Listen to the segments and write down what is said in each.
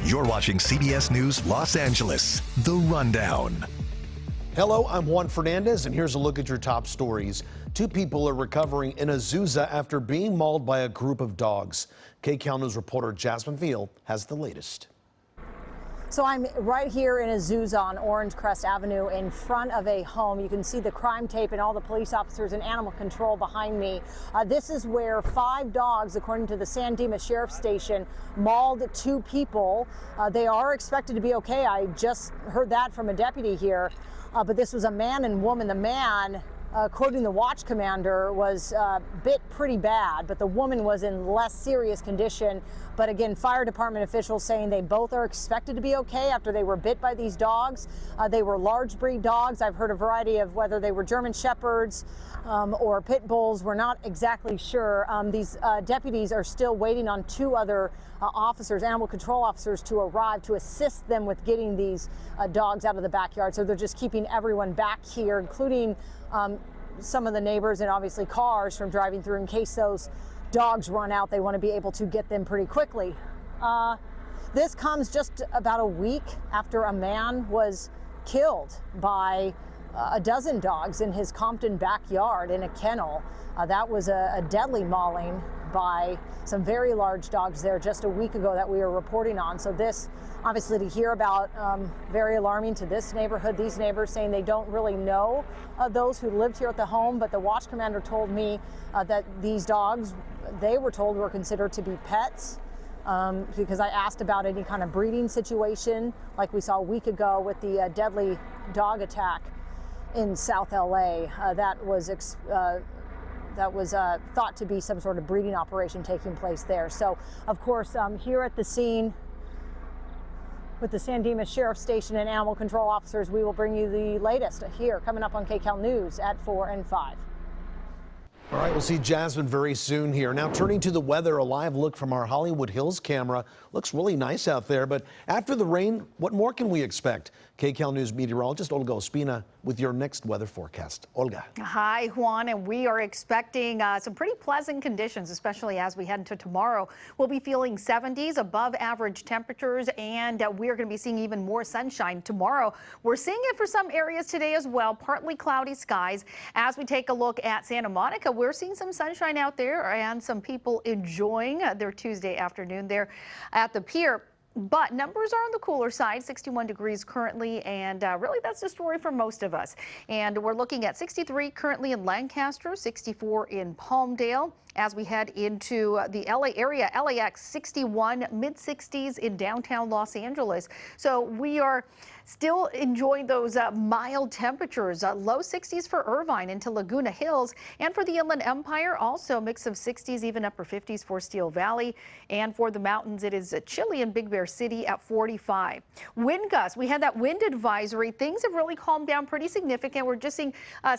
You're watching CBS News Los Angeles, The Rundown. Hello, I'm Juan Fernandez, and here's a look at your top stories. 2 people are recovering in Azusa after being mauled by a group of dogs. KCAL News reporter Jasmine Viel has the latest. So I'm right here in Azusa on Orange Crest Avenue in front of a home. You can see the crime tape and all the police officers and animal control behind me. This is where 5 dogs, according to the San Dimas Sheriff's Station, mauled 2 people. They are expected to be okay. I just heard that from a deputy here. But this was a man and woman. The man, quoting the watch commander, was bit pretty bad, but the woman was in less serious condition. But again, fire department officials saying they both are expected to be okay after they were bit by these dogs. They were large breed dogs. I've heard a variety of whether they were German Shepherds or pit bulls. We're not exactly sure. These deputies are still waiting on 2 other officers, animal control officers, to arrive to assist them with getting these dogs out of the backyard. So they're just keeping everyone back here, including some of the neighbors and obviously cars from driving through in case those dogs run out. They want to be able to get them pretty quickly. This comes just about a week after a man was killed by a dozen dogs in his Compton backyard in a kennel. That was a deadly mauling by some very large dogs there just a week ago that we were reporting on. So this, obviously, to hear about, very alarming to this neighborhood. These neighbors saying they don't really know those who lived here at the home, but the watch commander told me that these dogs, they were told, were considered to be pets. Because I asked about any kind of breeding situation like we saw a week ago with the deadly dog attack in South LA. That was thought to be some sort of breeding operation taking place there. So, of course, here at the scene with the San Dimas Sheriff's Station and animal control officers, we will bring you the latest here coming up on KCAL News at 4 and 5. All right, we'll see Jasmine very soon here. Now turning to the weather, a live look from our Hollywood Hills camera. Looks really nice out there, but after the rain, what more can we expect? KCAL News meteorologist Olga Ospina with your next weather forecast. Olga. Hi, Juan, and we are expecting some pretty pleasant conditions, especially as we head into tomorrow. We'll be feeling 70s, above average temperatures, and we're going to be seeing even more sunshine tomorrow. We're seeing it for some areas today as well, partly cloudy skies. As we take a look at Santa Monica, we're seeing some sunshine out there and some people enjoying their Tuesday afternoon there at the pier. But numbers are on the cooler side, 61 degrees currently, and really that's the story for most of us. And we're looking at 63 currently in Lancaster, 64 in Palmdale. As we head into the LA area, LAX 61, mid-60s in downtown Los Angeles. So we are still enjoying those mild temperatures, low 60s for Irvine into Laguna Hills, and for the Inland Empire, also a mix of 60s, even upper 50s for Steel Valley. And for the mountains, it is chilly in Big Bear City at 45. Wind gusts, we had that wind advisory. Things have really calmed down pretty significant. We're just seeing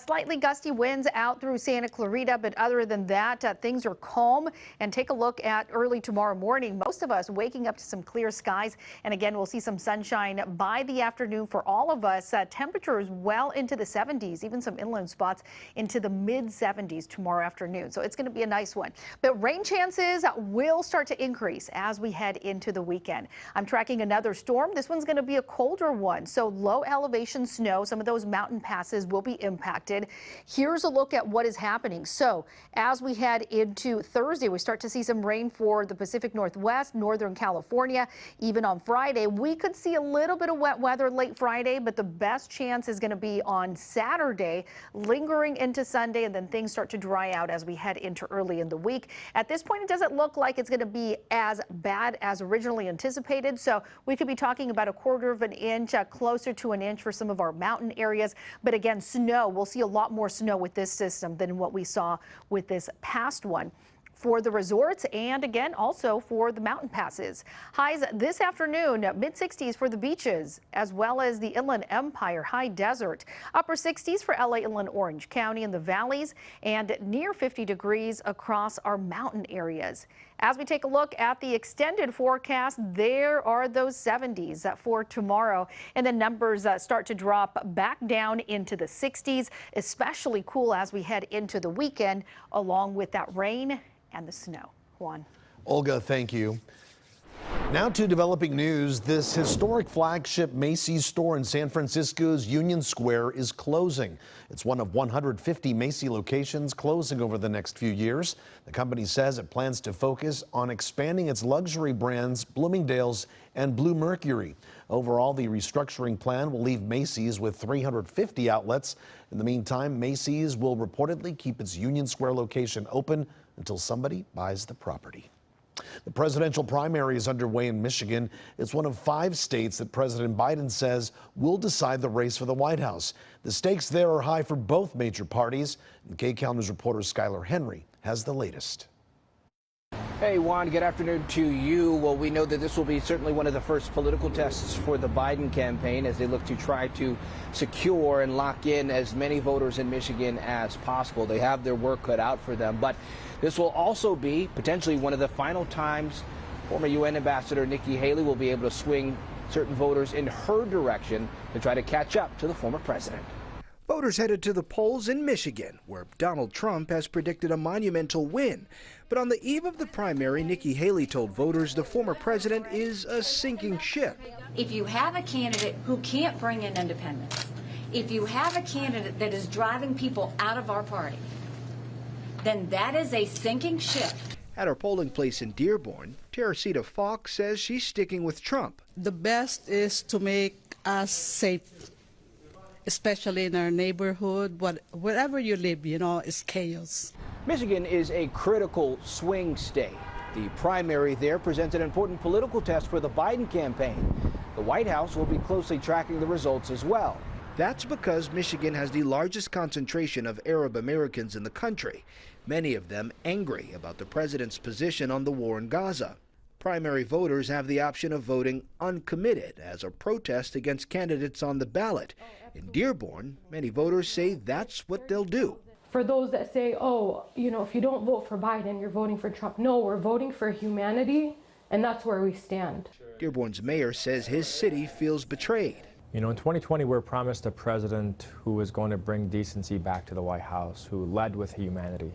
slightly gusty winds out through Santa Clarita, but other than that, things are calm. And take a look at early tomorrow morning. Most of us waking up to some clear skies. And again, we'll see some sunshine by the afternoon for all of us. Temperatures well into the 70s, even some inland spots into the mid 70s tomorrow afternoon. So it's going to be a nice one. But rain chances will start to increase as we head into the weekend. I'm tracking another storm. This one's going to be a colder one. So low elevation snow, some of those mountain passes will be impacted. Here's a look at what is happening. So as we head into Thursday, we start to see some rain for the Pacific Northwest, Northern California. Even on Friday, we could see a little bit of wet weather late Friday, but the best chance is going to be on Saturday, lingering into Sunday, and then things start to dry out as we head into early in the week. At this point, it doesn't look like it's going to be as bad as originally anticipated, so we could be talking about a quarter of an inch, closer to an inch for some of our mountain areas. But again, snow, we'll see a lot more snow with this system than what we saw with this past one. For the resorts and again also for the mountain passes. Highs this afternoon, mid 60s for the beaches as well as the Inland Empire, high desert. Upper 60s for LA, Inland, Orange County and the valleys, and near 50 degrees across our mountain areas. As we take a look at the extended forecast, there are those 70s for tomorrow, and the numbers start to drop back down into the 60s, especially cool as we head into the weekend, along with that rain and the snow. Juan. Olga, thank you. Now to developing news. This historic flagship Macy's store in San Francisco's Union Square is closing. It's one of 150 Macy locations closing over the next few years. The company says it plans to focus on expanding its luxury brands Bloomingdale's and Blue Mercury. Overall, the restructuring plan will leave Macy's with 350 outlets. In the meantime, Macy's will reportedly keep its Union Square location open until somebody buys the property. The presidential primary is underway in Michigan. It's one of 5 states that President Biden says will decide the race for the White House. The stakes there are high for both major parties. And KCAL News reporter Skylar Henry has the latest. Hey, Juan, good afternoon to you. Well, we know that this will be certainly one of the first political tests for the Biden campaign as they look to try to secure and lock in as many voters in Michigan as possible. They have their work cut out for them, but this will also be potentially one of the final times former UN Ambassador Nikki Haley will be able to swing certain voters in her direction to try to catch up to the former president. Voters headed to the polls in Michigan, where Donald Trump has predicted a monumental win. But on the eve of the primary, Nikki Haley told voters the former president is a sinking ship. If you have a candidate who can't bring in independence, if you have a candidate that is driving people out of our party, then that is a sinking ship. At her polling place in Dearborn, Teresita Fox says she's sticking with Trump. The best is to make us safe, especially in our neighborhood. Wherever you live, you know, it's chaos. Michigan is a critical swing state. The primary there presents an important political test for the Biden campaign. The White House will be closely tracking the results as well. That's because Michigan has the largest concentration of Arab Americans in the country, many of them angry about the president's position on the war in Gaza. Primary voters have the option of voting uncommitted as a protest against candidates on the ballot. In Dearborn, many voters say that's what they'll do. For those that say, oh, you know, if you don't vote for Biden, you're voting for Trump. No, we're voting for humanity, and that's where we stand. Dearborn's mayor says his city feels betrayed. You know, in 2020, we were promised a president who was going to bring decency back to the White House, who led with humanity.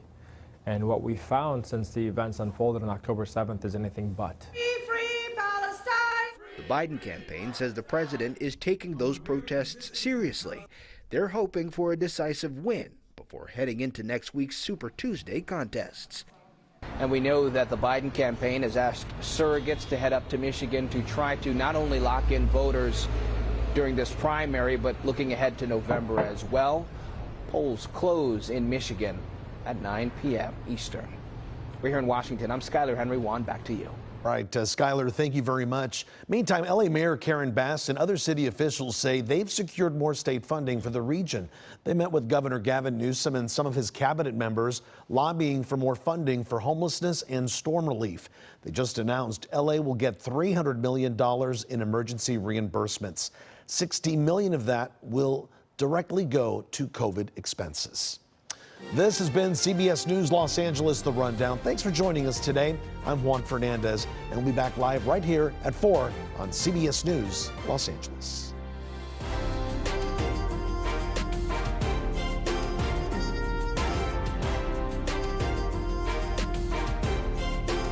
And what we found since the events unfolded on October 7th is anything but. Free Palestine! The Biden campaign says the president is taking those protests seriously. They're hoping for a decisive win before heading into next week's Super Tuesday contests. And we know that the Biden campaign has asked surrogates to head up to Michigan to try to not only lock in voters during this primary, but looking ahead to November as well. Polls close in Michigan at 9 p.m. Eastern. We're here in Washington. I'm Skylar Henry. Juan, back to you. All right, Skylar, thank you very much. Meantime, LA Mayor Karen Bass and other city officials say they've secured more state funding for the region. They met with Governor Gavin Newsom and some of his cabinet members, lobbying for more funding for homelessness and storm relief. They just announced LA will get $300 million in emergency reimbursements. $60 million of that will directly go to COVID expenses. This has been CBS News Los Angeles, The Rundown. Thanks for joining us today. I'm Juan Fernandez, and we'll be back live right here at 4 on CBS News Los Angeles.